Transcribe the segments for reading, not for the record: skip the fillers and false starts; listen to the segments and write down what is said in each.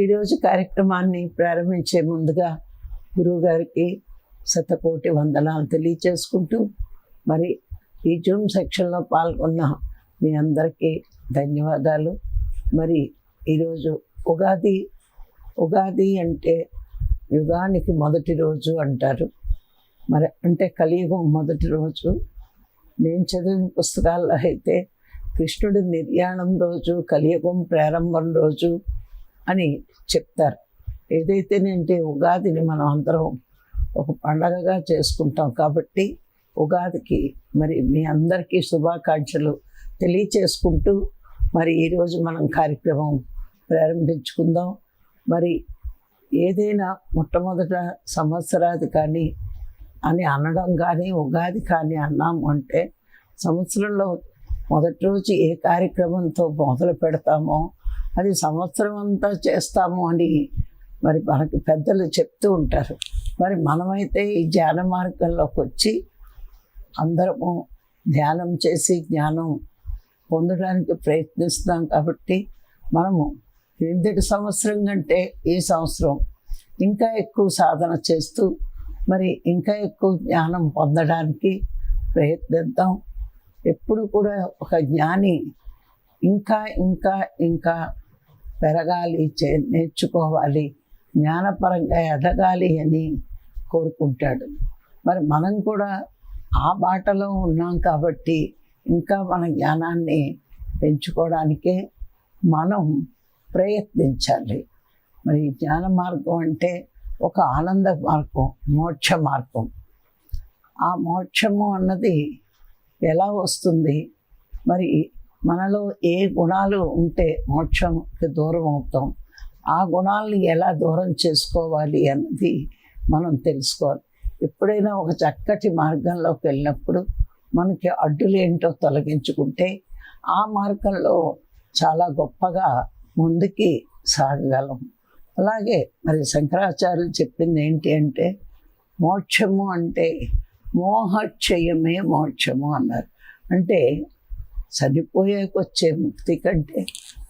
ఈరోజు కార్యక్రమాన్ని ప్రారంభించే ముందుగా గురువుగారికి శతకోటి వందనాలు తెలియచేసుకుంటూ, మరి ఈ జూమ్ సెక్షన్లో పాల్గొన్న మీ అందరికీ ధన్యవాదాలు. మరి ఈరోజు ఉగాది అంటే యుగానికి మొదటి రోజు అంటారు. మరి అంటే కలియుగం మొదటి రోజు. నేను చదివిన పుస్తకాల్లో అయితే కృష్ణుడి నిర్యాణం రోజు కలియుగం ప్రారంభం రోజు అని చెప్తారు. ఏదైతేనంటే ఉగాదిని మనం అందరం ఒక పండగగా చేసుకుంటాం కాబట్టి ఉగాదికి మరి మీ అందరికీ శుభాకాంక్షలు తెలియచేసుకుంటూ మరి ఈరోజు మనం కార్యక్రమం ప్రారంభించుకుందాం. మరి ఏదైనా మొట్టమొదట సంవత్సరాది కానీ అని అనడం కానీ ఉగాది కానీ అన్నాము అంటే సంవత్సరంలో మొదటి రోజు ఏ కార్యక్రమంతో మొదలు పెడతామో అది సంవత్సరం అంతా చేస్తాము అని మరి మనకి పెద్దలు చెప్తూ ఉంటారు. మరి మనమైతే ఈ ధ్యాన మార్గంలోకి వచ్చి అందరము ధ్యానం చేసి జ్ఞానం పొందడానికి ప్రయత్నిస్తున్నాం కాబట్టి మనము క్రిందటి సంవత్సరం కంటే ఈ సంవత్సరం ఇంకా ఎక్కువ సాధన చేస్తూ మరి ఇంకా ఎక్కువ జ్ఞానం పొందడానికి ప్రయత్నిద్దాం. ఎప్పుడు కూడా ఒక జ్ఞాని ఇంకా ఇంకా ఇంకా పెరగాలి, నేర్చుకోవాలి, జ్ఞానపరంగా ఎదగాలి అని కోరుకుంటాడు. మరి మనం కూడా ఆ బాటలో ఉన్నాం కాబట్టి ఇంకా మన జ్ఞానాన్ని పెంచుకోవడానికే మనం ప్రయత్నించాలి. మరి జ్ఞాన మార్గం అంటే ఒక ఆనంద మార్గం, మోక్ష మార్గం. ఆ మోక్షము అన్నది ఎలా వస్తుంది? మరి మనలో ఏ గుణాలు ఉంటే మోక్షంకి దూరం అవుతాం, ఆ గుణాలను ఎలా దూరం చేసుకోవాలి అన్నది మనం తెలుసుకోవాలి. ఎప్పుడైనా ఒక చక్కటి మార్గంలోకి వెళ్ళినప్పుడు మనకి అడ్డులు ఏంటో తొలగించుకుంటే ఆ మార్గంలో చాలా గొప్పగా ముందుకి సాగగలం. అలాగే మరి శంకరాచార్యులు చెప్పింది ఏంటి అంటే మోక్షము అంటే మోహక్షయమే మోక్షము అన్నారు. అంటే చనిపోయేకొచ్చే ముక్తి కంటే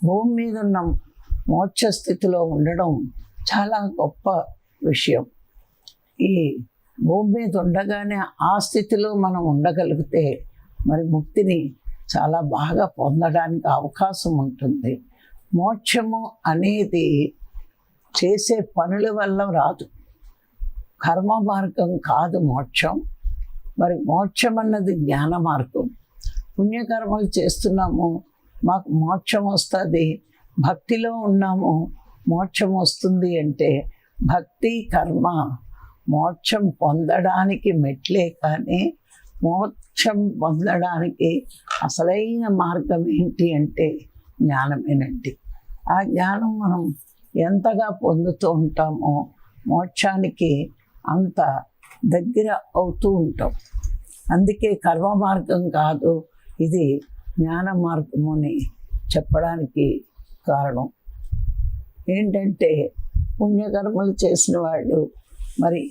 భూమి మీద ఉన్న మోక్ష స్థితిలో ఉండడం చాలా గొప్ప విషయం. ఈ భూమి మీద ఉండగానే ఆ స్థితిలో మనం ఉండగలిగితే మరి ముక్తిని చాలా బాగా పొందడానికి అవకాశం ఉంటుంది. మోక్షము అనేది చేసే పనుల వల్ల రాదు, కర్మ మార్గం కాదు మోక్షం. మరి మోక్షం అన్నది జ్ఞాన మార్గం. పుణ్యకర్మలు చేస్తున్నాము, మాకు మోక్షం వస్తుంది, భక్తిలో ఉన్నాము, మోక్షం వస్తుంది అంటే భక్తి కర్మ మోక్షం పొందడానికి మెట్లే కానీ మోక్షం పొందడానికి అసలైన మార్గం ఏంటి అంటే జ్ఞానమేనండి. ఆ జ్ఞానం మనం ఎంతగా పొందుతూ ఉంటామో మోక్షానికి అంత దగ్గర అవుతూ ఉంటాం. అందుకే కర్మ మార్గం కాదు, ఇది జ్ఞాన మార్గము అని చెప్పడానికి కారణం ఏంటంటే పుణ్యకర్మలు చేసిన వాళ్ళు మరి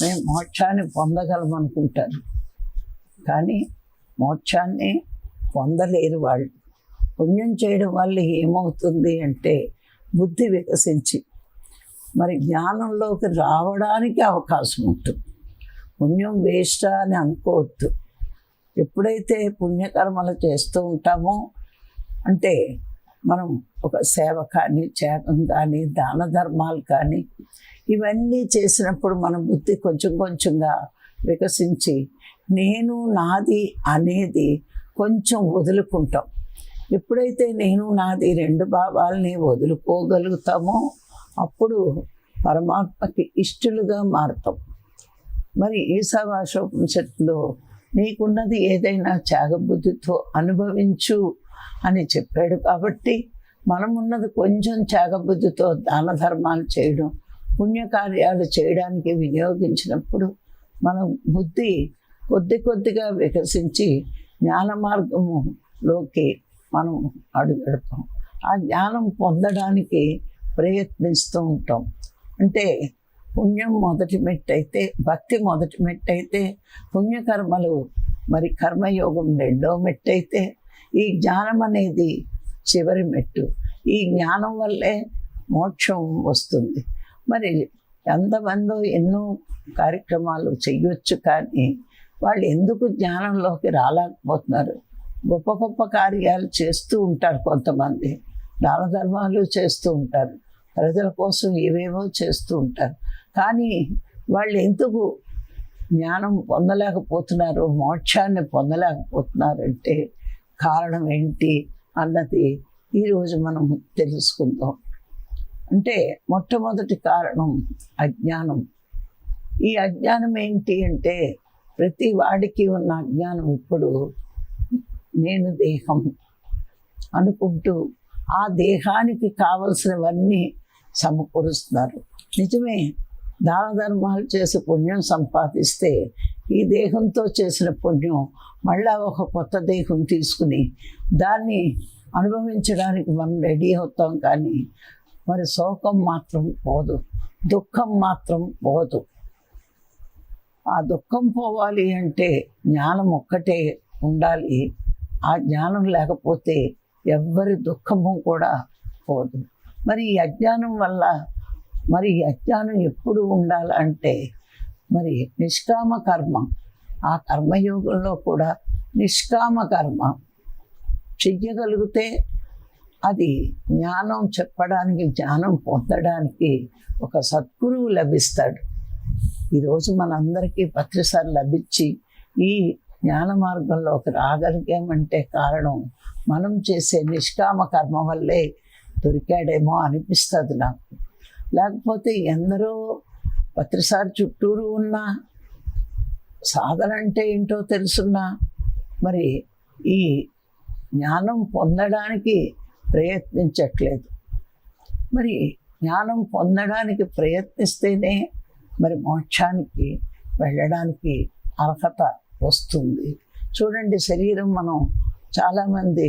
మేము మోక్షాన్ని పొందగలమనుకుంటారు, కానీ మోక్షాన్ని పొందలేరు వాళ్ళు. పుణ్యం చేయడం వల్ల ఏమవుతుంది అంటే బుద్ధి వికసించి మరి జ్ఞానంలోకి రావడానికి అవకాశం ఉంటుంది. పుణ్యం వేస్ట్ అని అనుకోవద్దు. ఎప్పుడైతే పుణ్యకర్మలు చేస్తూ ఉంటామో అంటే మనం ఒక సేవ కానీ, త్యాగం కానీ, దాన ధర్మాలు కానీ ఇవన్నీ చేసినప్పుడు మన బుద్ధి కొంచెం కొంచెంగా వికసించి నేను నాది అనేది కొంచెం వదులుకుంటాం. ఎప్పుడైతే నేను నాది రెండు భావాల్ని వదులుకోగలుగుతామో అప్పుడు పరమాత్మకి ఇష్టలుగా మారుతాం. మరి ఈశావాస్యోపనిషత్తులో నీకున్నది ఏదైనా త్యాగబుద్ధితో అనుభవించు అని చెప్పాడు. కాబట్టి మనమున్నది కొంచెం త్యాగబుద్ధితో దాన ధర్మాలు చేయడం, పుణ్యకార్యాలు చేయడానికి వినియోగించినప్పుడు మన బుద్ధి కొద్దిగా వికసించి జ్ఞాన మార్గములోకి మనం అడుగెడతాం. ఆ జ్ఞానం పొందడానికి ప్రయత్నిస్తూ ఉంటాం. అంటే పుణ్యం మొదటి మెట్టు అయితే, భక్తి మొదటి మెట్టు అయితే, పుణ్యకర్మలు మరి కర్మయోగం రెండో మెట్టు అయితే, ఈ జ్ఞానం అనేది చివరి మెట్టు. ఈ జ్ఞానం వల్లే మోక్షం వస్తుంది. మరి ఎంతమందో ఎన్నో కార్యక్రమాలు చెయ్యొచ్చు, కానీ వాళ్ళు ఎందుకు జ్ఞానంలోకి రాలేకపోతున్నారు? గొప్ప గొప్ప కార్యాలు చేస్తూ ఉంటారు, కొంతమంది దాన ధర్మాలు చేస్తూ ఉంటారు, ప్రజల కోసం ఏవేవో చేస్తూ ఉంటారు, కానీ వాళ్ళు ఎందుకు జ్ఞానం పొందలేకపోతున్నారు, మోక్షాన్ని పొందలేకపోతున్నారంటే కారణం ఏంటి అన్నది ఈరోజు మనం తెలుసుకుందాం. అంటే మొట్టమొదటి కారణం అజ్ఞానం. ఈ అజ్ఞానం ఏంటి అంటే, ప్రతి వాడికి ఉన్న అజ్ఞానం ఇప్పుడు నేను దేహం అనుకుంటూ ఆ దేహానికి కావలసినవన్నీ సమకూరుస్తున్నారు. నిజమే, దాన ధర్మాలు చేసి పుణ్యం సంపాదిస్తే ఈ దేహంతో చేసిన పుణ్యం మళ్ళా ఒక కొత్త దేహం తీసుకుని దాన్ని అనుభవించడానికి మనం రెడీ అవుతాం, కానీ మరి శోకం మాత్రం పోదు, దుఃఖం మాత్రం పోదు. ఆ దుఃఖం పోవాలి అంటే జ్ఞానం ఒక్కటే ఉండాలి. ఆ జ్ఞానం లేకపోతే ఎవ్వరి దుఃఖము కూడా పోదు. మరి ఈ అజ్ఞానం వల్ల, మరి ఈ అజ్ఞానం ఎప్పుడు ఉండాలంటే మరి నిష్కామ కర్మ, ఆ కర్మయోగంలో కూడా నిష్కామ కర్మ చెయ్యగలిగితే అది జ్ఞానం చెప్పడానికి, జ్ఞానం పొందడానికి ఒక సద్గురువు లభిస్తాడు. ఈరోజు మనందరికీ పత్రిసారి లభించి ఈ జ్ఞాన మార్గంలోకి రాగలిగామంటే కారణం మనం చేసే నిష్కామ కర్మ వల్లే దొరికాడేమో అనిపిస్తుంది నాకు. లేకపోతే ఎందరో పత్రిసారి చుట్టూరు ఉన్నా, సాధన అంటే ఏంటో తెలుసున్నా, మరి ఈ జ్ఞానం పొందడానికి ప్రయత్నించట్లేదు. మరి జ్ఞానం పొందడానికి ప్రయత్నిస్తేనే మరి మోక్షానికి వెళ్ళడానికి అర్హత వస్తుంది. చూడండి, శరీరం మనం చాలామంది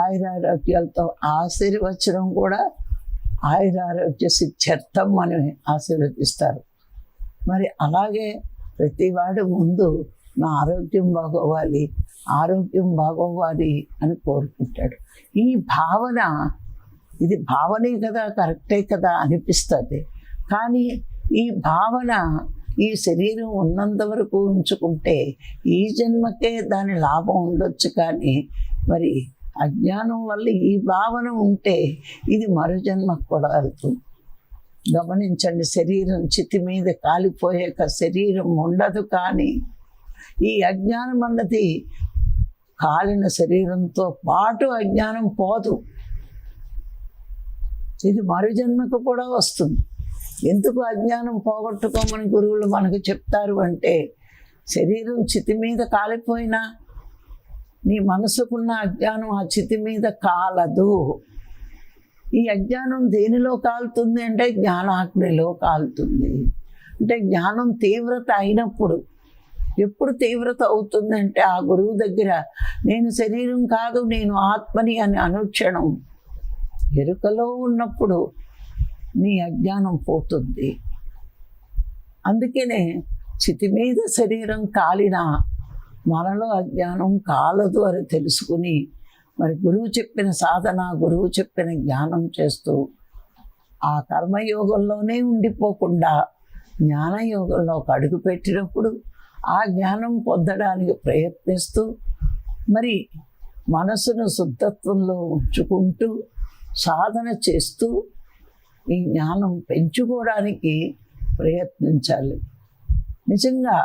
ఆయురారోగ్యాలతో ఆశీర్వచనం కూడా ఆయురారోగ్య సిద్ధ్యర్థం అని ఆశీర్వదిస్తారు. మరి అలాగే ప్రతివాడు ముందు నా ఆరోగ్యం బాగోవాలి, ఆరోగ్యం బాగోవాలి అని కోరుకుంటాడు. ఈ భావన, ఇది భావనే కదా, కరెక్టే కదా అనిపిస్తుంది. కానీ ఈ భావన ఈ శరీరం ఉన్నంత వరకు ఉంచుకుంటే ఈ జన్మకే దాని లాభం ఉండొచ్చు, కానీ మరి అజ్ఞానం వల్ల ఈ భావన ఉంటే ఇది మరో జన్మకు కూడా వెళ్తుంది. గమనించండి, శరీరం చితి మీద కాలిపోయాక శరీరం ఉండదు, కానీ ఈ అజ్ఞానం అన్నది కాలిన శరీరంతో పాటు అజ్ఞానం పోదు, ఇది మరో జన్మకు కూడా వస్తుంది. ఎందుకు అజ్ఞానం పోగొట్టుకోమని గురువులు మనకు చెప్తారు అంటే, శరీరం చితి మీద కాలిపోయినా నీ మనసుకున్న అజ్ఞానం ఆ చితి మీద కాలదు. ఈ అజ్ఞానం దేనిలో కాలుతుంది అంటే జ్ఞానాగ్నిలో కాలుతుంది. అంటే జ్ఞానం తీవ్రత అయినప్పుడు, ఎప్పుడు తీవ్రత అవుతుందంటే ఆ గురువు దగ్గర నేను శరీరం కాదు, నేను ఆత్మని అని అనుక్షణం ఎరుకలో ఉన్నప్పుడు నీ అజ్ఞానం పోతుంది. అందుకనే చితి మీద శరీరం కాలినా మనలో అజ్ఞానం కాలదు అని తెలుసుకుని మరి గురువు చెప్పిన సాధన, గురువు చెప్పిన జ్ఞానం చేస్తూ ఆ కర్మయోగంలోనే ఉండిపోకుండా జ్ఞానయోగంలోకి అడుగుపెట్టినప్పుడు ఆ జ్ఞానం పొందడానికి ప్రయత్నిస్తూ మరి మనసును శుద్ధత్వంలో ఉంచుకుంటూ సాధన చేస్తూ ఈ జ్ఞానం పెంచుకోవడానికి ప్రయత్నించాలి. నిజంగా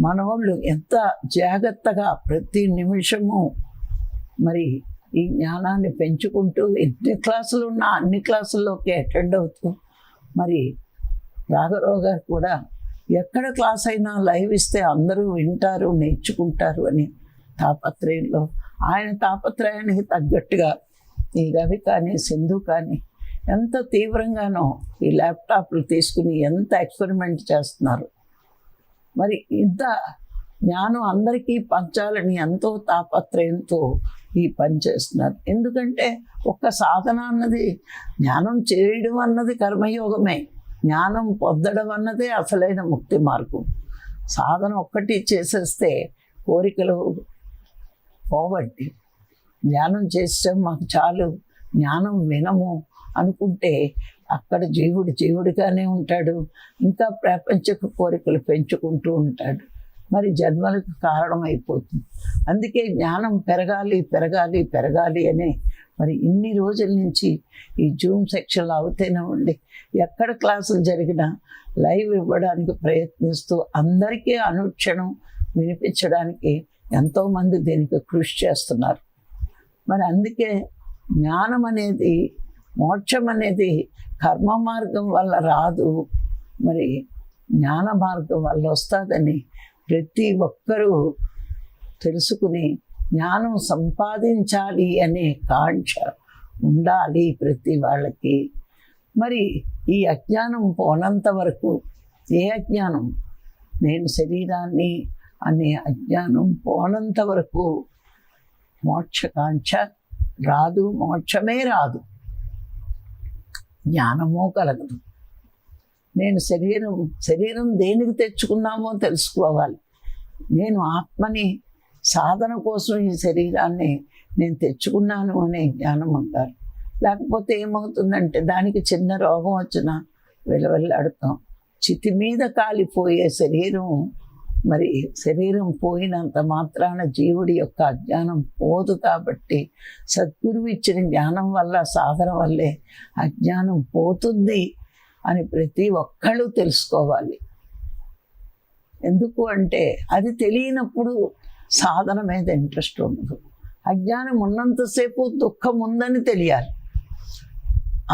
మనవాళ్ళు ఎంత జాగ్రత్తగా ప్రతి నిమిషము మరి ఈ జ్ఞానాన్ని పెంచుకుంటూ ఎన్ని క్లాసులు ఉన్నా అన్ని క్లాసుల్లోకి అటెండ్ అవుతూ, మరి రాఘరావు గారు కూడా ఎక్కడ క్లాస్ అయినా లైవ్ ఇస్తే అందరూ వింటారు, నేర్చుకుంటారు అని తాపత్రయంలో, ఆయన తాపత్రయానికి తగ్గట్టుగా ఈ రవి కానీ సింధు కానీ ఎంత తీవ్రంగానో ఈ ల్యాప్టాప్లు తీసుకుని ఎంత ఎక్స్పెరిమెంట్ చేస్తున్నారు. మరి ఇంత జ్ఞానం అందరికీ పంచాలని ఎంతో తాపత్రయంతో ఈ పని చేస్తున్నారు. ఎందుకంటే ఒక్క సాధన అన్నది, జ్ఞానం చేయడం అన్నది కర్మయోగమే, జ్ఞానం పొందడం అన్నదే అసలైన ముక్తి మార్గం. సాధన ఒక్కటి చేసేస్తే కోరికలు పోవట్టి, జ్ఞానం చేస్తే మాకు చాలు, జ్ఞానం వినము అనుకుంటే అక్కడ జీవుడు జీవుడిగానే ఉంటాడు, ఇంకా ప్రపంచపు కోరికలు పెంచుకుంటూ ఉంటాడు. మరి జన్మలకు కారణమైపోతుంది. అందుకే జ్ఞానం పెరగాలి పెరగాలి పెరగాలి అనే మరి ఇన్ని రోజుల నుంచి ఈ జూమ్ సెక్షన్లు అవుతూనే ఉండి ఎక్కడ క్లాసులు జరిగినా లైవ్ ఇవ్వడానికి ప్రయత్నిస్తూ అందరికీ అనుక్షణం వినిపించడానికి ఎంతోమంది దీనికి కృషి చేస్తున్నారు. మరి అందుకే జ్ఞానం అనేది, మోక్షం అనేది కర్మ మార్గం వల్ల రాదు, మరి జ్ఞాన మార్గం వల్ల వస్తుందని ప్రతి ఒక్కరూ తెలుసుకుని జ్ఞానం సంపాదించాలి అనే కాంక్ష ఉండాలి ప్రతి వాళ్ళకి. మరి ఈ అజ్ఞానం పోనంత వరకు, ఏ అజ్ఞానం, నేను శరీరాన్ని అనే అజ్ఞానం పోనంత వరకు మోక్షకాంక్ష రాదు, మోక్షమే రాదు, జ్ఞానమో కలగదు. నేను శరీరం దేనికి తెచ్చుకున్నామో తెలుసుకోవాలి. నేను ఆత్మని సాధన కోసం ఈ శరీరాన్ని నేను తెచ్చుకున్నాను అనే జ్ఞానం అంటారు. లేకపోతే ఏమవుతుందంటే దానికి చిన్న రోగం వచ్చినా వెలవెల్లాడుతాం. చితి మీద కాలిపోయే శరీరం, మరి శరీరం పోయినంత మాత్రాన జీవుడి యొక్క అజ్ఞానం పోదు. కాబట్టి సద్గురువు ఇచ్చిన జ్ఞానం వల్ల, సాధన వల్లే అజ్ఞానం పోతుంది అని ప్రతి ఒక్కళ్ళు తెలుసుకోవాలి. ఎందుకు అంటే అది తెలియనప్పుడు సాధన మీద ఇంట్రెస్ట్ ఉండదు. అజ్ఞానం ఉన్నంతసేపు దుఃఖం ఉందని తెలియాలి.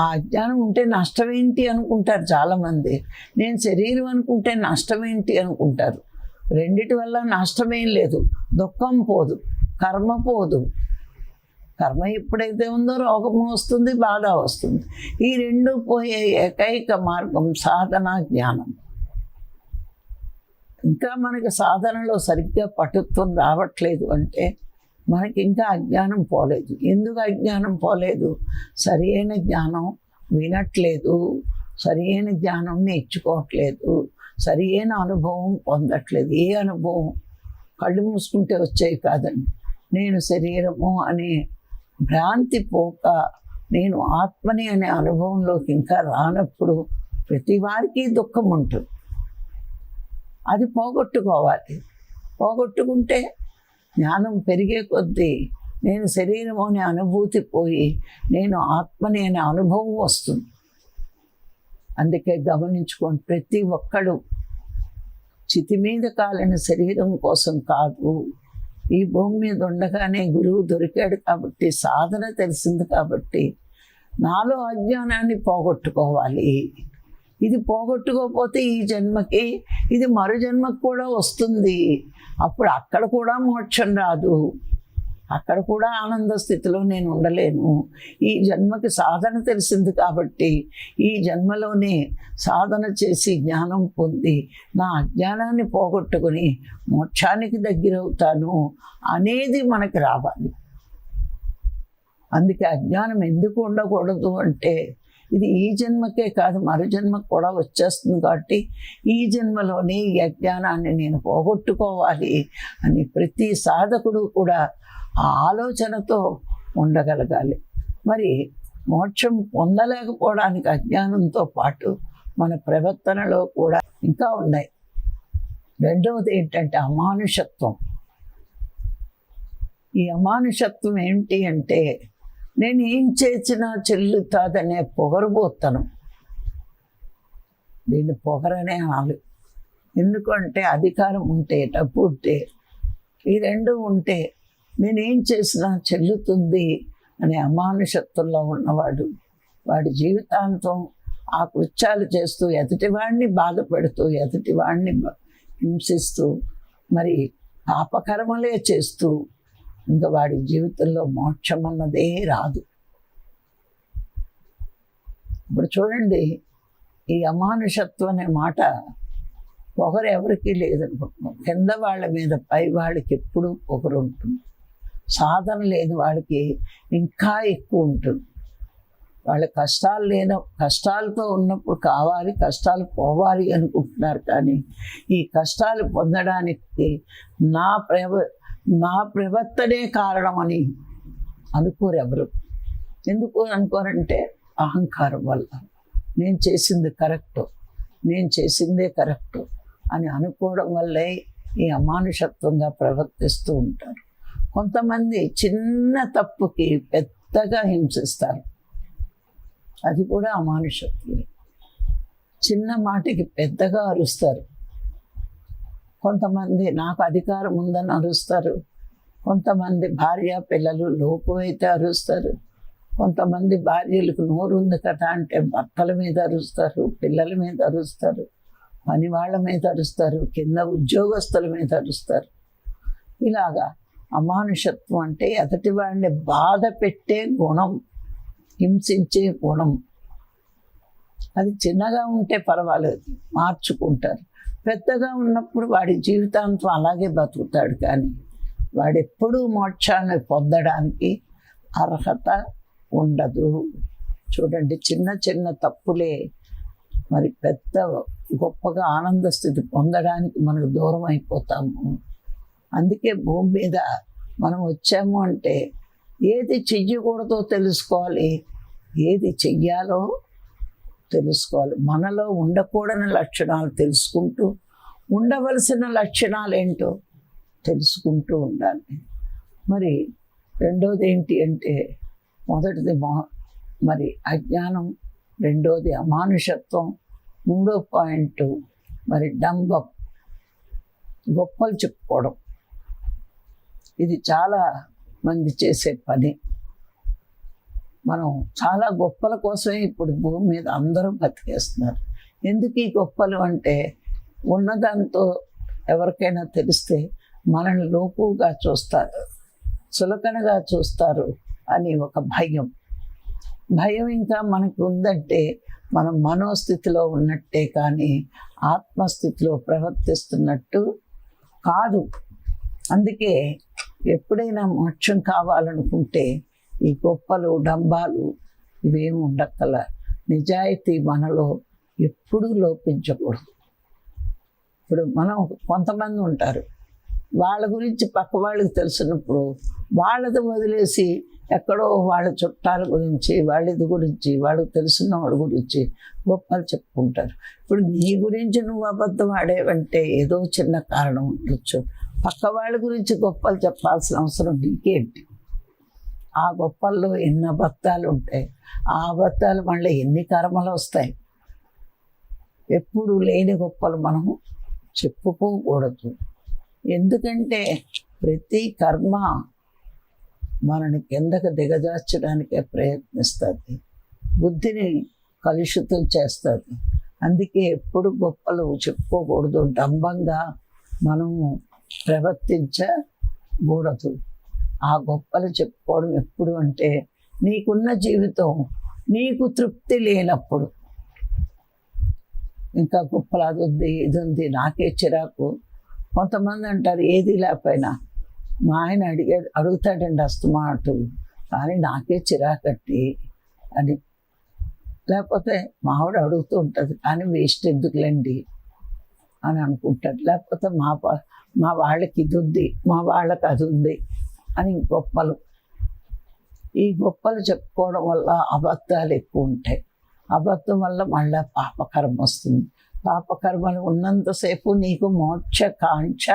ఆ అజ్ఞానం ఉంటే నష్టం ఏంటి అనుకుంటారు చాలామంది. నేను శరీరం అనుకుంటే నష్టం ఏంటి అనుకుంటారు. రెండిటి వల్ల నష్టమేం లేదు. దుఃఖం పోదు, కర్మ పోదు. కర్మ ఎప్పుడైతే ఉందో రోగము వస్తుంది, బాధ వస్తుంది. ఈ రెండు పోయే ఏకైక మార్గం సాధన, జ్ఞానం. ఇంకా మనకి సాధనలో సరిగ్గా పటుత్వం రావట్లేదు అంటే మనకి ఇంకా అజ్ఞానం పోలేదు. ఎందుకు అజ్ఞానం పోలేదు? సరి అయిన జ్ఞానం వినట్లేదు, సరి అయిన జ్ఞానం నేర్చుకోవట్లేదు, సరి అయిన అనుభవం పొందట్లేదు. ఏ అనుభవం? కళ్ళు మూసుకుంటే వచ్చేవి కాదండి. నేను శరీరము అనే భ్రాంతి పోక, నేను ఆత్మని అనే అనుభవంలోకి ఇంకా రానప్పుడు ప్రతి వారికి దుఃఖం ఉంటుంది. అది పోగొట్టుకోవాలి. పోగొట్టుకుంటే జ్ఞానం పెరిగే కొద్దీ నేను శరీరం అనే అనుభూతి పోయి నేను ఆత్మని అనే అనుభవం వస్తుంది. అందుకే గమనించుకోండి, ప్రతి ఒక్కడు చితి మీద కాలిన శరీరం కోసం కాదు, ఈ భూమి మీద ఉండగానే గురువు దొరికాడు కాబట్టి, సాధన తెలిసింది కాబట్టి నాలో అజ్ఞానాన్ని పోగొట్టుకోవాలి. ఇది పోగొట్టుకోకపోతే ఈ జన్మకి, ఇది మరు జన్మకు కూడా వస్తుంది. అప్పుడు అక్కడ కూడా మోక్షం రాదు, అక్కడ కూడా ఆనంద స్థితిలో నేను ఉండలేను. ఈ జన్మకి సాధన తెలిసింది కాబట్టి ఈ జన్మలోనే సాధన చేసి జ్ఞానం పొంది నా అజ్ఞానాన్ని పోగొట్టుకుని మోక్షానికి దగ్గరవుతాను అనేది మనకి రావాలి. అందుకే అజ్ఞానం ఎందుకు ఉండకూడదు అంటే, ఇది ఈ జన్మకే కాదు మరు జన్మకు కూడా వచ్చేస్తుంది కాబట్టి ఈ జన్మలోనే ఈ అజ్ఞానాన్ని నేను పోగొట్టుకోవాలి అని ప్రతి సాధకుడు కూడా ఆ ఆలోచనతో ఉండగలగాలి. మరి మోక్షం పొందలేకపోవడానికి అజ్ఞానంతో పాటు మన ప్రవర్తనలో కూడా ఇంకా ఉన్నాయి. రెండవది ఏంటంటే అమానుషత్వం. ఈ అమానుషత్వం ఏంటి అంటే, నేను ఏం చేసినా చెల్లుతాదనే పొగరుబోతనం. దీన్ని పొగరనే అనాలి. ఎందుకంటే అధికారం ఉంటే, డబ్బు ఉంటే, ఈ రెండు ఉంటే నేనేం చేసినా చెల్లుతుంది అనే అమానుషత్వంలో ఉన్నవాడు వాడి జీవితాంతం ఆ కృత్యాలు చేస్తూ ఎదుటివాడిని బాధపెడుతూ, ఎదుటివాడిని హింసిస్తూ, మరి పాపకర్మలే చేస్తూ ఇంకా వాడి జీవితంలో మోక్షం అన్నదే రాదు. ఇప్పుడు చూడండి, ఈ అమానుషత్వం అనే మాట పొగరు ఎవరికీ లేదనుకుంటున్నాం. కింద వాళ్ళ మీద పై వాళ్ళకి ఎప్పుడూ పొగరు ఉంటుంది. సాధన లేని వాళ్ళకి ఇంకా ఎక్కువ ఉంటుంది. వాళ్ళ కష్టాలతో ఉన్నప్పుడు కావాలి, కష్టాలు పోవాలి అనుకుంటున్నారు. కానీ ఈ కష్టాలు పొందడానికి నా ప్రవర్తనే కారణమని అనుకోరు ఎవరు. ఎందుకు అనుకోరంటే అహంకారం వల్ల నేను చేసింది కరెక్టు, నేను చేసిందే కరెక్టు అని అనుకోవడం వల్లే ఈ అమానుషత్వంగా ప్రవర్తిస్తూ ఉంటారు. కొంతమంది చిన్న తప్పుకి పెద్దగా హింసిస్తారు, అది కూడా అమానుషత్వమే. చిన్న మాటకి పెద్దగా అరుస్తారు. కొంతమంది నాకు అధికారం ఉందని అరుస్తారు, కొంతమంది భార్య పిల్లలు లోపు అయితే అరుస్తారు, కొంతమంది భార్యలకు నోరు ఉంది కదా అంటే భర్తల మీద అరుస్తారు, పిల్లల మీద అరుస్తారు, పని వాళ్ళ మీద అరుస్తారు, కింద ఉద్యోగస్తుల మీద అరుస్తారు. ఇలాగా అమానుషత్వం అంటే ఎదుటి వాడిని బాధ పెట్టే గుణం, హింసించే గుణం. అది చిన్నగా ఉంటే పర్వాలేదు, మార్చుకుంటారు. పెద్దగా ఉన్నప్పుడు వాడి జీవితాంతం అలాగే బతుకుతాడు, కానీ వాడెప్పుడూ మోక్షాన్ని పొందడానికి అర్హత ఉండదు. చూడండి, చిన్న చిన్న తప్పులే మరి పెద్ద గొప్పగా ఆనంద స్థితి పొందడానికి మనకు దూరం అయిపోతాము. అందుకే భూమి మీద మనం వచ్చాము అంటే ఏది చెయ్యకూడదో తెలుసుకోవాలి, ఏది చెయ్యాలో తెలుసుకోవాలి. మనలో ఉండకూడని లక్షణాలు తెలుసుకుంటూ, ఉండవలసిన లక్షణాలు ఏంటో తెలుసుకుంటూ ఉండాలి. మరి రెండోది ఏంటి అంటే, మొదటిది మరి అజ్ఞానం, రెండోది అమానుషత్వం, మూడో పాయింట్ మరి డంబం, గొప్పలు చెప్పుకోవడం. ఇది చాలా మంది చేసే పని. మనం చాలా గొప్పల కోసమే ఇప్పుడు భూమి మీద అందరూ బతికేస్తున్నారు. ఎందుకు ఈ గొప్పలు అంటే, ఉన్నదాంతో ఎవరికైనా తెలిస్తే మనల్ని లోకుగా చూస్తారు, చులకనగా చూస్తారు అని ఒక భయం. భయం ఇంకా మనకు ఉందంటే మనం మనోస్థితిలో ఉన్నట్టే, కానీ ఆత్మస్థితిలో ప్రవర్తిస్తున్నట్టు కాదు. అందుకే ఎప్పుడైనా మోక్షం కావాలనుకుంటే ఈ గొప్పలు డంబాలు ఇవేమి ఉండక్కల. నిజాయితీ మనలో ఎప్పుడూ లోపించకూడదు. ఇప్పుడు మనం కొంతమంది ఉంటారు, వాళ్ళ గురించి పక్క వాళ్ళకి తెలిసినప్పుడు వాళ్ళది వదిలేసి ఎక్కడో వాళ్ళ చుట్టాల గురించి, వాళ్ళది గురించి, వాళ్ళకి తెలిసిన వాళ్ళ గురించి గొప్పలు చెప్పుకుంటారు. ఇప్పుడు నీ గురించి నువ్వు అబద్ధం ఆడేవంటే ఏదో చిన్న కారణం ఉండొచ్చు, పక్క వాళ్ళ గురించి గొప్పలు చెప్పాల్సిన అవసరం నీకేంటి? ఆ గొప్పల్లో ఎన్ని అబద్ధాలు ఉంటాయి, ఆ అబద్ధాలు మళ్ళీ ఎన్ని కర్మలు వస్తాయి. ఎప్పుడు లేని గొప్పలు మనము చెప్పుకోకూడదు. ఎందుకంటే ప్రతి కర్మ మనని కిందకు దిగజార్చడానికే ప్రయత్నిస్తుంది, బుద్ధిని కలుషితం చేస్తుంది. అందుకే ఎప్పుడు గొప్పలు చెప్పుకోకూడదు, డంబంగా మనము ప్రవర్తించకూడదు. ఆ గొప్పలు చెప్పుకోవడం ఎప్పుడు అంటే, నీకున్న జీవితం నీకు తృప్తి లేనప్పుడు. ఇంకా గొప్పలు అది ఉంది, ఇది ఉంది, నాకే చిరాకు. కొంతమంది అంటారు ఏది లేకపోయినా మా ఆయన అడుగుతాడండి అస్తమాటు, కానీ నాకే చిరాకట్టి అని. లేకపోతే మావిడ అడుగుతూ ఉంటుంది, కానీ వేస్ట్ ఎందుకులేండి అని అనుకుంటారు. లేకపోతే మా వాళ్ళకి ఇది ఉంది, మా వాళ్ళకి అది ఉంది అని గొప్పలు. ఈ గొప్పలు చెప్పుకోవడం వల్ల అబద్ధాలు ఎక్కువ ఉంటాయి. అబద్ధం వల్ల మళ్ళీ పాపకర్మ వస్తుంది. పాపకర్మలు ఉన్నంతసేపు నీకు మోక్షకాంక్ష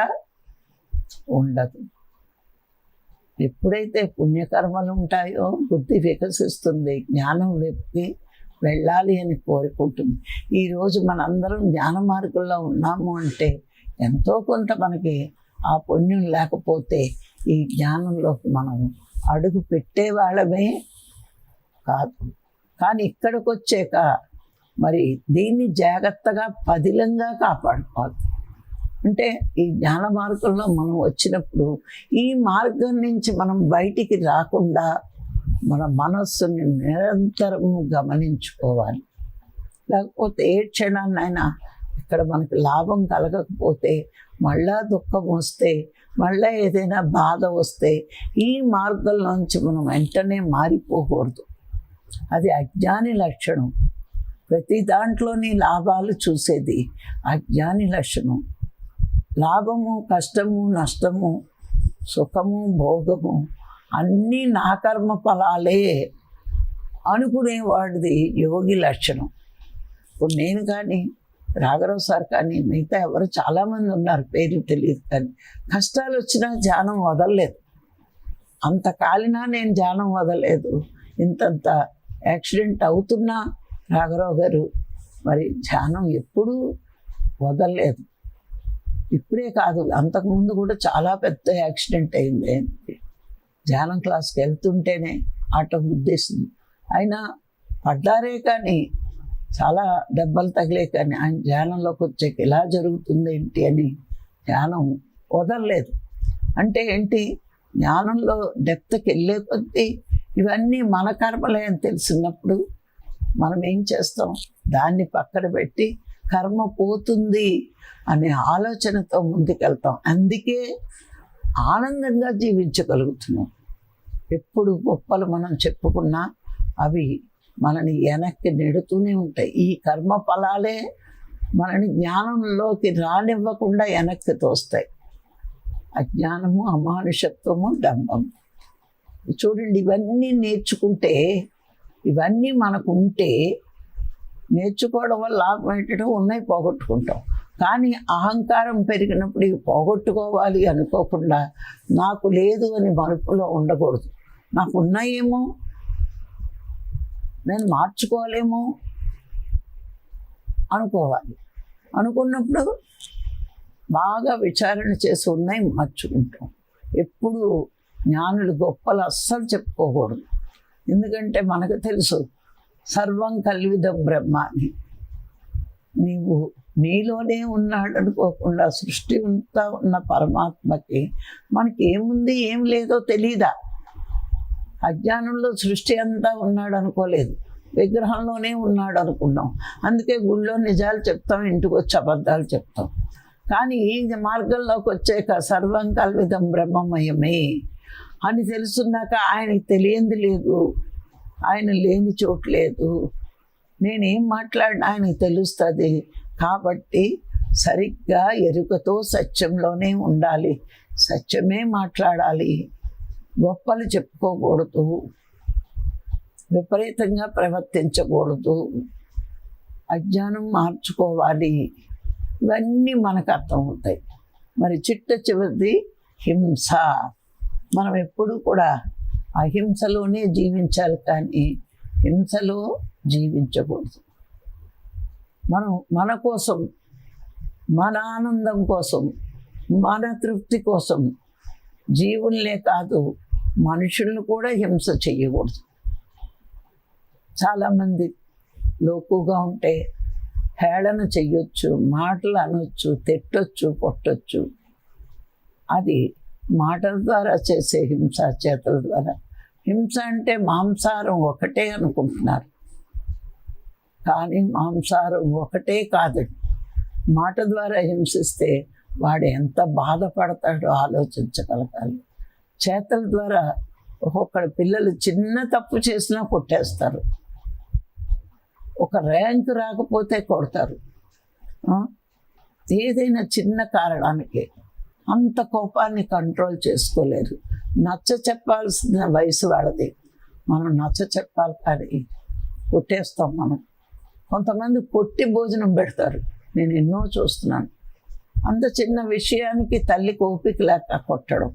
ఉండదు. ఎప్పుడైతే పుణ్యకర్మలు ఉంటాయో బుద్ధి వికసిస్తుంది, జ్ఞానం వెప్పి వెళ్ళాలి అని కోరుకుంటుంది. ఈరోజు మనందరం జ్ఞాన మార్గంలో ఉన్నాము అంటే ఎంతో కొంత మనకి ఆ పుణ్యం లేకపోతే ఈ జ్ఞానంలోకి మనం అడుగు పెట్టేవాళ్ళమే కాదు. కానీ ఇక్కడికి వచ్చాక మరి దీన్ని జాగ్రత్తగా పదిలంగా కాపాడుకోవాలి. అంటే ఈ జ్ఞాన మార్గంలో మనం వచ్చినప్పుడు ఈ మార్గం నుంచి మనం బయటికి రాకుండా మన మనస్సుని నిరంతరము గమనించుకోవాలి. లేకపోతే ఏ క్షణాన్నైనా ఇక్కడ మనకు లాభం కలగకపోతే, మళ్ళా దుఃఖం వస్తే, మళ్ళీ ఏదైనా బాధ వస్తే ఈ మార్గంలోంచి మనం వెంటనే మారిపోకూడదు. అది అజ్ఞాని లక్షణం. ప్రతి దాంట్లోని లాభాలు చూసేది అజ్ఞాని లక్షణం. లాభము, కష్టము, నష్టము, సుఖము, భోగము అన్నీ నా కర్మ ఫలాలే అనుకునేవాడిది యోగి లక్షణం. ఇప్పుడు నేను కానీ రాఘరావు సార్ కానీ మిగతా ఎవరు చాలామంది ఉన్నారు, పేర్లు తెలియదు, కానీ కష్టాలు వచ్చినా ధ్యానం వదలలేదు. అంత కాలినా నేను ధ్యానం వదలలేదు. ఇంతంత యాక్సిడెంట్ అవుతున్నా రాఘరావు గారు మరి ధ్యానం ఎప్పుడూ వదలలేదు. ఇప్పుడే కాదు, అంతకుముందు కూడా చాలా పెద్ద యాక్సిడెంట్ అయింది. ధ్యానం క్లాస్కి వెళ్తుంటేనే ఆటో గుద్దేసింది. అయినా పడ్డారే కానీ చాలా దెబ్బలు తగిలే, కానీ ఆయన ధ్యానంలోకి వచ్చాక ఇలా జరుగుతుంది ఏంటి అని ధ్యానం వదలలేదు. అంటే ఏంటి, జ్ఞానంలో డెప్త్కి వెళ్ళే కొద్దీ ఇవన్నీ మన కర్మలే అని తెలిసినప్పుడు మనం ఏం చేస్తాం, దాన్ని పక్కన పెట్టి కర్మ పోతుంది అనే ఆలోచనతో ముందుకెళ్తాం. అందుకే ఆనందంగా జీవించగలుగుతున్నాం. ఎప్పుడు గొప్పలు మనం చెప్పుకున్నా అవి మనని వెనక్కి నెడుతూనే ఉంటాయి. ఈ కర్మ ఫలాలే మనని జ్ఞానంలోకి రానివ్వకుండా వెనక్కి తోస్తాయి. అజ్ఞానము, అమానుషత్వము, డంబము. చూడండి, ఇవన్నీ నేర్చుకుంటే, ఇవన్నీ మనకు ఉంటే నేర్చుకోవడం వల్ల లాభం ఏంటంటే ఉన్నాయి పోగొట్టుకుంటాం. కానీ అహంకారం పెరిగినప్పుడు ఇవి పోగొట్టుకోవాలి అనుకోకుండా నాకు లేదు అని మనసులో ఉండకూడదు. నాకు ఉన్నాయేమో, నేను మార్చుకోలేమో అనుకోవాలి. అనుకున్నప్పుడు బాగా విచారణ చేసి ఉన్నాయి మార్చుకుంటాం. ఎప్పుడు జ్ఞానులు గొప్పలు అస్సలు చెప్పుకోకూడదు. ఎందుకంటే మనకు తెలుసు సర్వం కల్విదం బ్రహ్మ అని. నీవు నీలోనే ఉన్నాడు అనుకోకుండా సృష్టి అంతా ఉన్న పరమాత్మకి మనకి ఏముంది ఏం లేదో తెలీదా? అజ్ఞానంలో సృష్టి అంతా ఉన్నాడు అనుకోలేదు, విగ్రహంలోనే ఉన్నాడు అనుకున్నాం. అందుకే గుళ్ళో నిజాలు చెప్తాం, ఇంటికి వచ్చి అబద్ధాలు చెప్తాం. కానీ ఈ మార్గంలోకి వచ్చాక సర్వం కల్విదం బ్రహ్మమయమే అని తెలుసున్నాక ఆయనకి తెలియంది లేదు, ఆయన లేని చోటు లేదు. నేనేం మాట్లాడినా ఆయనకి తెలుస్తుంది. కాబట్టి సరిగ్గా ఎరుకతో సత్యంలోనే ఉండాలి, సత్యమే మాట్లాడాలి, గొప్పలు చెప్పుకోకూడదు, విపరీతంగా ప్రవర్తించకూడదు, అజ్ఞానం మార్చుకోవాలి. ఇవన్నీ మనకు అర్థమవుతాయి. మరి చిట్ట చివరిది హింస. మనం ఎప్పుడూ కూడా అహింసలోనే జీవించాలి, కానీ హింసలో జీవించకూడదు. మనం మన కోసం, మన ఆనందం కోసం, మన తృప్తి కోసం జీవుల్నే కాదు మనుషులను కూడా హింస చేయకూడదు. చాలామంది లోకుగా ఉంటే హేళన చెయ్యొచ్చు, మాటలు అనొచ్చు, తిట్టొచ్చు, కొట్టొచ్చు. అది మాటల ద్వారా చేసే హింస, చేతుల ద్వారా. హింస అంటే మాంసారం ఒకటే అనుకుంటున్నారు, కానీ మాంసారం ఒకటే కాదండి. మాట ద్వారా హింసిస్తే వాడు ఎంత బాధపడతాడో ఆలోచించగలగాలి. చేతల ద్వారా ఒక్కొక్కడి పిల్లలు చిన్న తప్పు చేసినా కొట్టేస్తారు, ఒక ర్యాంక్ రాకపోతే కొడతారు. ఏదైనా చిన్న కారణానికి అంత కోపాన్ని కంట్రోల్ చేసుకోలేరు. నచ్చ చెప్పాల్సిన వయసు వాడది, మనం నచ్చ చెప్పాలి, కానీ కొట్టేస్తాం మనం. కొంతమంది కొట్టి భోజనం పెడతారు, నేను ఎన్నో చూస్తున్నాను. అంత చిన్న విషయానికి తల్లికి ఓపిక లేక కొట్టడం.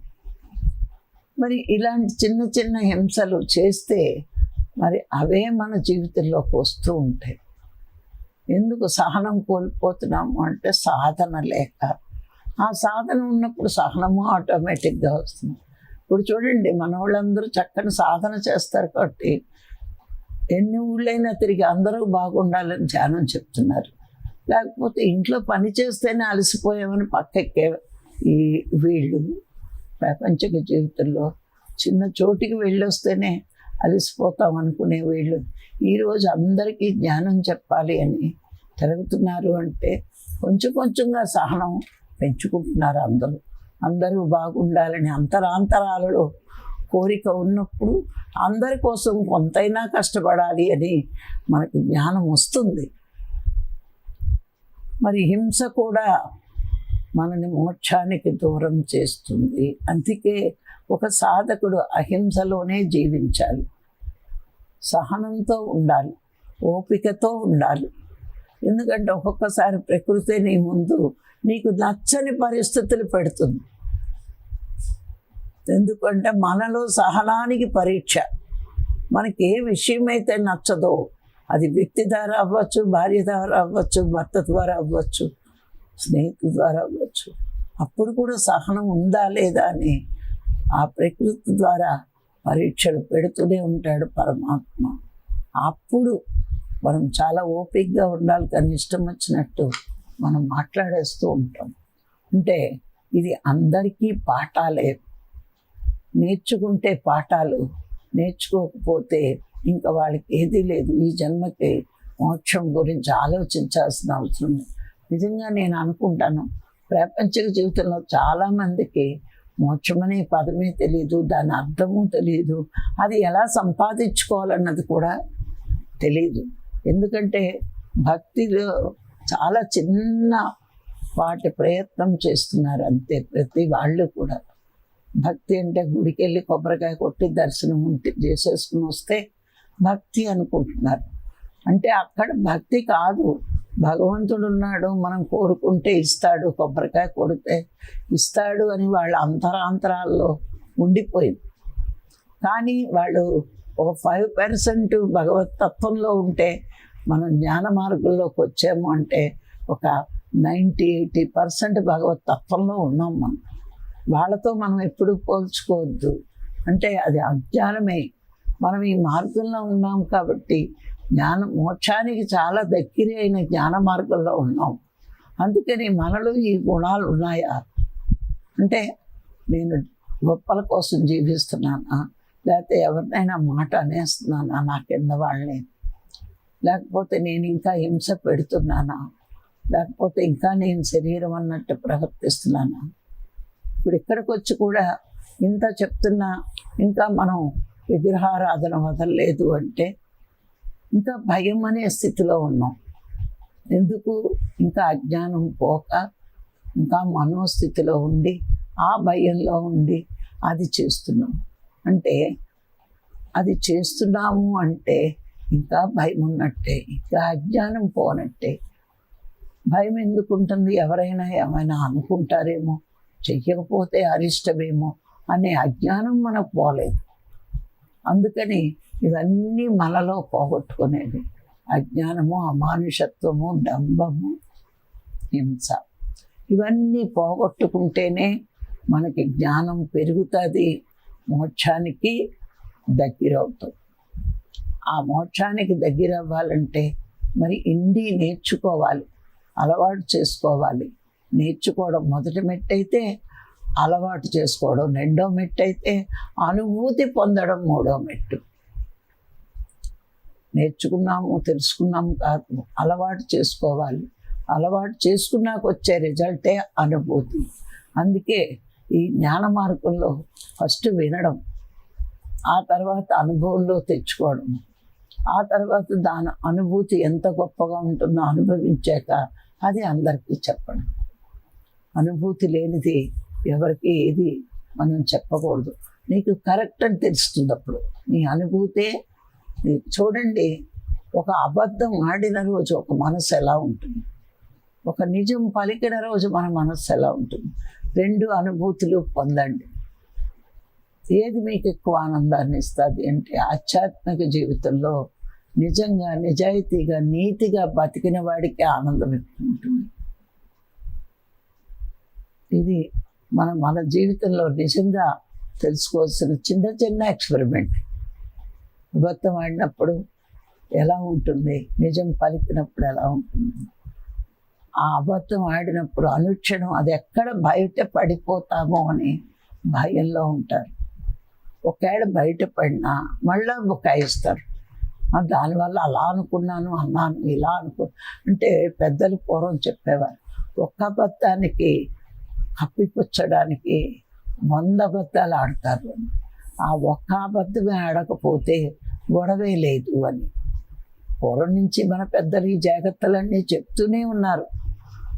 మరి ఇలాంటి చిన్న చిన్న హింసలు చేస్తే మరి అవే మన జీవితంలోకి వస్తూ ఉంటాయి. ఎందుకు సహనం కోల్పోతున్నాము అంటే సాధన లేక. ఆ సాధన ఉన్నప్పుడు సహనము ఆటోమేటిక్గా వస్తుంది. ఇప్పుడు చూడండి, మన వాళ్ళందరూ చక్కని సాధన చేస్తారు కాబట్టి ఎన్ని ఊళ్ళైనా తిరిగి అందరూ బాగుండాలని ధ్యానం చెప్తున్నారు. లేకపోతే ఇంట్లో పని చేస్తేనే అలసిపోయామని పక్కెక్కే ఈ వీళ్ళు ప్రపంచక జీవితంలో చిన్న చోటికి వెళ్ళొస్తేనే అలసిపోతాం అనుకునే వీళ్ళు ఈరోజు అందరికీ జ్ఞానం చెప్పాలి అని తిరుగుతున్నారు. అంటే కొంచెం కొంచెంగా సహనం పెంచుకుంటున్నారు. అందరూ బాగుండాలని అంతరాంతరాలలో కోరిక ఉన్నప్పుడు అందరి కోసం కొంతైనా కష్టపడాలి అని మనకి జ్ఞానం వస్తుంది. మరి హింస కూడా మనని మోక్షానికి దూరం చేస్తుంది. అందుకే ఒక సాధకుడు అహింసలోనే జీవించాలి. సహనంతో ఉండాలి, ఓపికతో ఉండాలి. ఎందుకంటే ఒక్కొక్కసారి ప్రకృతి నీ ముందు నీకు నచ్చని పరిస్థితులు పెడుతుంది. ఎందుకంటే మనలో సహనానికి పరీక్ష. మనకి ఏ విషయం అయితే నచ్చదో, అది వ్యక్తి ద్వారా అవ్వచ్చు, భార్య ద్వారా అవ్వచ్చు, భర్త ద్వారా అవ్వచ్చు, స్నేహితుల ద్వారా అవ్వచ్చు, అప్పుడు కూడా సహనం ఉందా లేదా అని ఆ ప్రకృతి ద్వారా పరీక్షలు పెడుతూనే ఉంటాడు పరమాత్మ. అప్పుడు మనం చాలా ఓపికగా ఉండాలి, కానీ ఇష్టం వచ్చినట్టు మనం మాట్లాడేస్తూ ఉంటాం. అంటే ఇది అందరికీ పాఠాలే. నేర్చుకుంటే పాఠాలు, నేర్చుకోకపోతే ఇంకా వాళ్ళకి ఏదీ లేదు. ఈ జన్మకి మోక్షం గురించి ఆలోచించాల్సిన అవసరం లేదు. నిజంగా నేను అనుకుంటాను, ప్రాపంచిక జీవితంలో చాలామందికి మోక్షం అనే పదమే తెలియదు, దాని అర్థము తెలియదు, అది ఎలా సంపాదించుకోవాలన్నది కూడా తెలియదు. ఎందుకంటే భక్తిలో చాలా చిన్న వాటి ప్రయత్నం చేస్తున్నారు అంతే ప్రతి వాళ్ళు కూడా. భక్తి అంటే గుడికి వెళ్ళి కొబ్బరికాయ కొట్టి దర్శనం చేసేసుకుని వస్తే భక్తి అనుకుంటున్నారు. అంటే అక్కడ భక్తి కాదు, భగవంతుడు ఉన్నాడు, మనం కోరుకుంటే ఇస్తాడు, కొబ్బరికాయ కొడితే ఇస్తాడు అని వాళ్ళ అంతరాంతరాల్లో ఉండిపోయింది. కానీ వాళ్ళు ఒక 5% భగవత్ తత్వంలో ఉంటే మనం జ్ఞాన మార్గంలోకి వచ్చాము అంటే ఒక 90-80% భగవత్ తత్వంలో ఉన్నాం మనం. వాళ్ళతో మనం ఎప్పుడు పోల్చుకోవద్దు. అంటే అది అజ్ఞానమే. మనం ఈ మార్గంలో ఉన్నాం కాబట్టి మోక్షానికి చాలా దగ్గర అయిన జ్ఞాన మార్గంలో ఉన్నాం. అందుకని మనలో ఈ గుణాలు ఉన్నాయా అంటే, నేను గొప్పల కోసం జీవిస్తున్నానా, లేకపోతే ఎవరినైనా మాట అనేస్తున్నానా నా కింద వాళ్ళని, లేకపోతే నేను ఇంకా హింస పెడుతున్నానా, లేకపోతే ఇంకా నేను శరీరం అన్నట్టు ప్రవర్తిస్తున్నానా. ఇప్పుడు ఇక్కడికి వచ్చి కూడా ఇంత చెప్తున్నా ఇంకా మనం విగ్రహారాధన వదలలేదు అంటే ఇంకా భయం అనే స్థితిలో ఉన్నాం. ఎందుకు? ఇంకా అజ్ఞానం పోక ఇంకా మనోస్థితిలో ఉండి ఆ భయంలో ఉండి అది చేస్తున్నాం. అంటే అది చేస్తున్నాము అంటే ఇంకా భయం ఉన్నట్టే, ఇంకా అజ్ఞానం పోనట్టే. భయం ఎందుకు ఉంటుంది? ఎవరైనా ఏమైనా అనుకుంటారేమో, చెయ్యకపోతే అరిష్టమేమో అనే అజ్ఞానం మనకు పోలేదు. అందుకని ఇవన్నీ మనలో పోగొట్టుకునేది. అజ్ఞానము, అమానుషత్వము, డంబము, హింస, ఇవన్నీ పోగొట్టుకుంటేనే మనకి జ్ఞానం పెరుగుతుంది, మోక్షానికి దగ్గర అవుతుంది. ఆ మోక్షానికి దగ్గర అవ్వాలంటే మరి ఇన్ని నేర్చుకోవాలి, అలవాటు చేసుకోవాలి. నేర్చుకోవడం మొదటి మెట్టయితే అలవాటు చేసుకోవడం రెండో మెట్టయితే అనుభూతి పొందడం మూడో మెట్టు. నేర్చుకున్నాము, తెలుసుకున్నాము కాదు, అలవాటు చేసుకోవాలి. అలవాటు చేసుకున్నాక వచ్చే రిజల్టే అనుభూతి. అందుకే ఈ జ్ఞాన మార్గంలో ఫస్ట్ వినడం, ఆ తర్వాత అనుభవంలో తెచ్చుకోవడం, ఆ తర్వాత దాని అనుభూతి ఎంత గొప్పగా ఉంటుందో అనుభవించాక అది అందరికీ చెప్పడం. అనుభూతి లేనిది ఎవరికి ఏది మనం చెప్పకూడదు. నీకు కరెక్ట్ అని తెలుస్తుంది అప్పుడు నీ అనుభూతే. చూడండి, ఒక అబద్ధం ఆడిన రోజు ఒక మనసు ఎలా ఉంటుంది, ఒక నిజం పలికిన రోజు మన మనస్సు ఎలా ఉంటుంది. రెండు అనుభూతులు పొందండి. ఏది మీకు ఎక్కువ ఆనందాన్ని ఇస్తుంది అంటే ఆధ్యాత్మిక జీవితంలో నిజంగా, నిజాయితీగా, నీతిగా బతికిన వాడికి ఆనందం ఎక్కువ ఉంటుంది. ఇది మన జీవితంలో నిజంగా తెలుసుకోవాల్సిన చిన్న చిన్న ఎక్స్పెరిమెంట్. అబద్ధం ఆడినప్పుడు ఎలా ఉంటుంది, నిజం పలికినప్పుడు ఎలా ఉంటుంది. ఆ అబద్ధం ఆడినప్పుడు అనుక్షణం అది ఎక్కడ బయట పడిపోతామో అని భయంలో ఉంటారు. ఒకవేళ బయటపడినా మళ్ళా బుకాయిస్తారు. దానివల్ల అలా అనుకున్నాను, అన్నాను, ఇలా అంటే పెద్దలు పూర్వం చెప్పేవారు, ఒక్క అబద్ధానికి కప్పిపుచ్చడానికి 100 అబద్ధాలు ఆడతారు. ఆ ఒక్క అబద్ధమే ఆడకపోతే గొడవే లేదు అని పూర్వం నుంచి మన పెద్దలు ఈ జాగ్రత్తలన్నీ చెప్తూనే ఉన్నారు.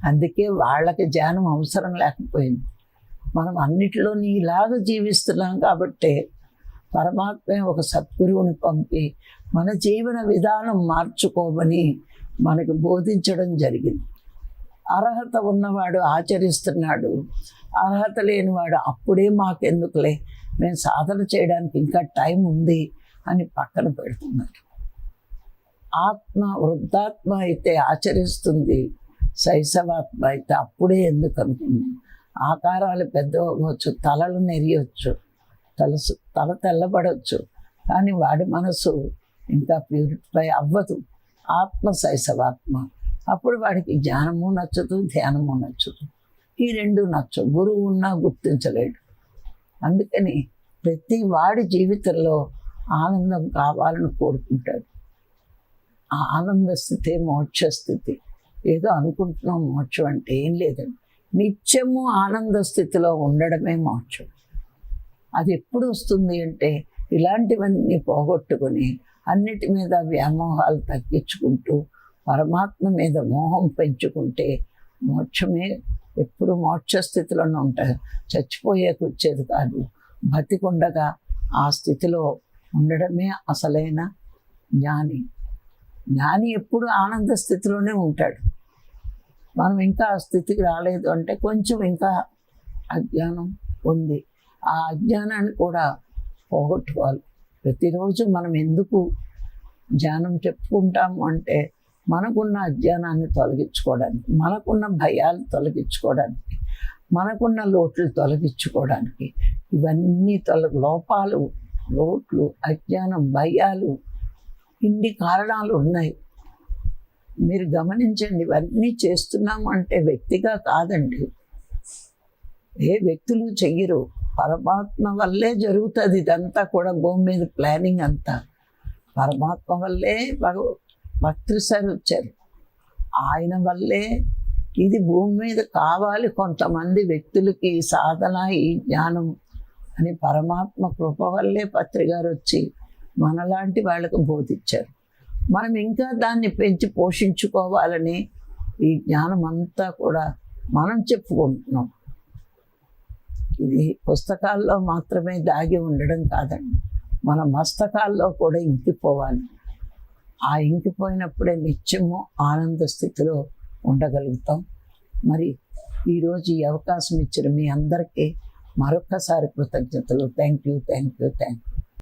అందుకే వాళ్ళకి జ్ఞానం అవసరం లేకపోయింది. మనం అన్నిటిలోని ఇలాగ జీవిస్తున్నాం కాబట్టి పరమాత్మే ఒక సద్గురువుని పంపి మన జీవన విధానం మార్చుకోమని మనకు బోధించడం జరిగింది. అర్హత ఉన్నవాడు ఆచరిస్తున్నాడు, అర్హత లేనివాడు అప్పుడే మాకెందుకులే, మేము సాధన చేయడానికి ఇంకా టైం ఉంది అని పక్కన పెడుతున్నారు. ఆత్మ వృద్ధాత్మ అయితే ఆచరిస్తుంది, శైశవాత్మ అయితే అప్పుడే ఎందుకు అనుకుంది. ఆకారాలు పెద్దవచ్చు, తలలు నెరియవచ్చు, తల తెల్లబడవచ్చు, కానీ వాడి మనసు ఇంకా ప్యూరిఫై అవ్వదు. ఆత్మ శైశవాత్మ. అప్పుడు వాడికి జ్ఞానము నచ్చదు, ధ్యానము నచ్చదు. ఈ రెండు నచ్చవు. గురువు ఉన్నా గుర్తించలేడు. అందుకని ప్రతి వాడి జీవితంలో ఆనందం కావాలని కోరుకుంటాడు. ఆ ఆనంద స్థితి మోక్ష స్థితి. ఏదో అనుకుంటున్నాం మోక్షం అంటే ఏం లేదండి. నిత్యము ఆనంద స్థితిలో ఉండడమే మోక్షం. అది ఎప్పుడు వస్తుంది అంటే ఇలాంటివన్నీ పోగొట్టుకొని అన్నిటి మీద వ్యామోహాలు తగ్గించుకుంటూ పరమాత్మ మీద మోహం పెంచుకుంటే మోక్షమే. ఎప్పుడు మోక్ష స్థితిలోనే ఉంటాయి. చచ్చిపోయాక వచ్చేది కాదు. బతికుండగా ఆ స్థితిలో ఉండడమే అసలైన జ్ఞాని. జ్ఞాని ఎప్పుడు ఆనంద స్థితిలోనే ఉంటాడు. మనం ఇంకా ఆ స్థితికి రాలేదు అంటే కొంచెం ఇంకా అజ్ఞానం ఉంది. ఆ అజ్ఞానాన్ని కూడా పోగొట్టుకోవాలి. ప్రతిరోజు మనం ఎందుకు జ్ఞానం చెప్పుకుంటాము అంటే మనకున్న అజ్ఞానాన్ని తొలగించుకోవడానికి, మనకున్న భయాలు తొలగించుకోవడానికి, మనకున్న లోట్లు తొలగించుకోవడానికి. ఇవన్నీ లోపాలు, లోట్లు, అజ్ఞానం, భయాలు, ఇన్ని కారణాలు ఉన్నాయి. మీరు గమనించండి. ఇవన్నీ చేస్తున్నాము అంటే వ్యక్తిగా కాదండి. ఏ వ్యక్తులు చెయ్యరు. పరమాత్మ వల్లే జరుగుతుంది ఇదంతా కూడా. భూమి మీద ప్లానింగ్ అంతా పరమాత్మ వల్లే. భక్తులు సార్ వచ్చారు, ఆయన వల్లే ఇది భూమి మీద కావాలి. కొంతమంది వ్యక్తులకి ఈ సాధన, ఈ జ్ఞానం అని పరమాత్మ కృప వల్లే పత్రికారు వచ్చి మనలాంటి వాళ్ళకు బోధించారు. మనం ఇంకా దాన్ని పెంచి పోషించుకోవాలని ఈ జ్ఞానం అంతా కూడా మనం చెప్పుకుంటున్నాం. ఇది పుస్తకాల్లో మాత్రమే దాగి ఉండడం కాదండి, మన మస్తకాల్లో కూడా ఇంకిపోవాలి. ఆ ఇంకిపోయినప్పుడే నిత్యము ఆనంద స్థితిలో ఉండగలుగుతాం. మరి ఈరోజు ఈ అవకాశం ఇచ్చిన మీ అందరికీ మరొక్కసారి కృతజ్ఞతలు. Thank you.